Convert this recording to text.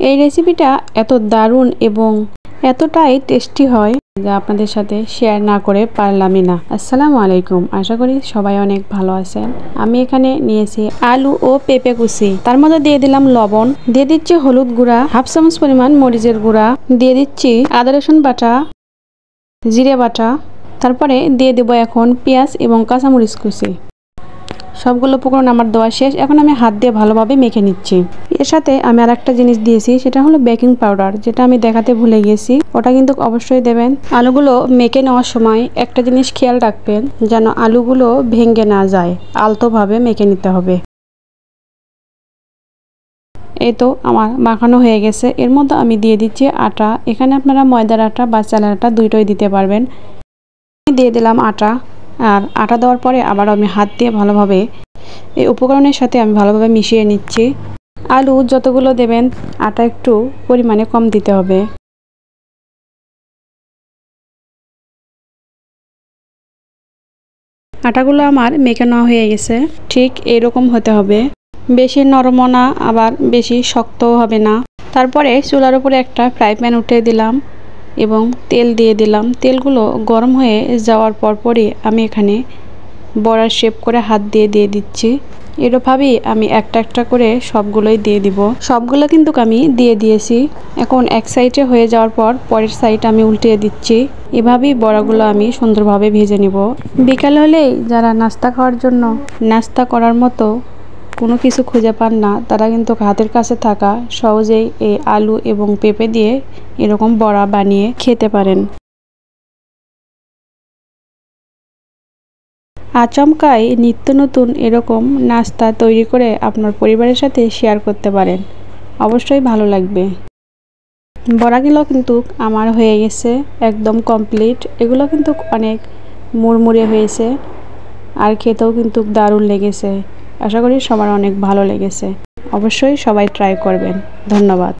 এই রেসিপিটা এত দারুণ এবং এতটাই টেস্টি হয় যা আপনাদের সাথে শেয়ার না করে পারলামই না। আসসালামু আলাইকুম, আশা করি সবাই অনেক ভালো আছেন। আমি এখানে নিয়েছি আলু ও পেঁপে কুচি, তার মধ্যে দিয়ে দিলাম লবণ, দিয়ে দিচ্ছি হলুদ গুঁড়া, হাফ চামচ পরিমাণ মরিচের গুঁড়া, দিয়ে দিচ্ছি আদা রসুন বাটা, জিরে বাটা, তারপরে দিয়ে দেব এখন পেঁয়াজ এবং কাঁচামরিচ কুচি। সবগুলো উপকরণ আমার দেওয়া শেষ। এখন আমি হাত দিয়ে ভালোভাবে মেখে নিচ্ছি। এর সাথে আমি আর একটা জিনিস দিয়েছি, সেটা হলো বেকিং পাউডার, যেটা আমি দেখাতে ভুলে গেছি। ওটা কিন্তু অবশ্যই দেবেন। আলুগুলো মেখে নেওয়ার সময় একটা জিনিস খেয়াল রাখবেন, যেন আলুগুলো ভেঙে না যায়। আলতোভাবে মেখে নিতে হবে। এই তো আমার মাখানো হয়ে গেছে। এর মধ্যে আমি দিয়ে দিচ্ছি আটা। এখানে আপনারা ময়দার আটা বা চালের আটা দুটোই দিতে পারবেন। দিয়ে দিলাম আটা। আর আটা দেওয়ার পরে আবার আমি হাত দিয়ে ভালোভাবে এই উপকরণের সাথে আমি ভালোভাবে মিশিয়ে নিচ্ছি। আলু যতগুলো দেবেন আটা একটু পরিমাণে কম দিতে হবে। আটাগুলো আমার মেখে নেওয়া হয়ে গেছে। ঠিক এরকম হতে হবে, বেশি নরমও না আবার বেশি শক্তও হবে না। তারপরে চুলার উপরে একটা ফ্রাই প্যান উঠিয়ে দিলাম এবং তেল দিয়ে দিলাম। তেলগুলো গরম হয়ে যাওয়ার পরপরই আমি এখানে বড়ার শেপ করে হাত দিয়ে দিয়ে দিচ্ছি। এরভাবেই আমি একটা একটা করে সবগুলোই দিয়ে দিব। সবগুলো কিন্তু আমি দিয়ে দিয়েছি। এখন এক সাইডে হয়ে যাওয়ার পর পরের সাইড আমি উল্টিয়ে দিচ্ছি। এভাবেই বড়াগুলো আমি সুন্দরভাবে ভেজে নিব। বিকাল হলেই যারা নাস্তা খাওয়ার জন্য নাস্তা করার মতো কোনো কিছু খুঁজে পান না, তারা কিন্তু হাতের কাছে থাকা সহজেই এই আলু এবং পেঁপে দিয়ে এরকম বড়া বানিয়ে খেতে পারেন। আচমকাই নিত্য নতুন এরকম নাস্তা তৈরি করে আপনার পরিবারের সাথে শেয়ার করতে পারেন, অবশ্যই ভালো লাগবে। বড়াগুলো কিন্তু আমার হয়ে গেছে, একদম কমপ্লিট। এগুলো কিন্তু অনেক মুড়মুড়ে হয়েছে আর খেতেও কিন্তু দারুণ লেগেছে। আশা করি সবার অনেক ভালো লেগেছে। অবশ্যই সবাই ট্রাই করবেন। ধন্যবাদ।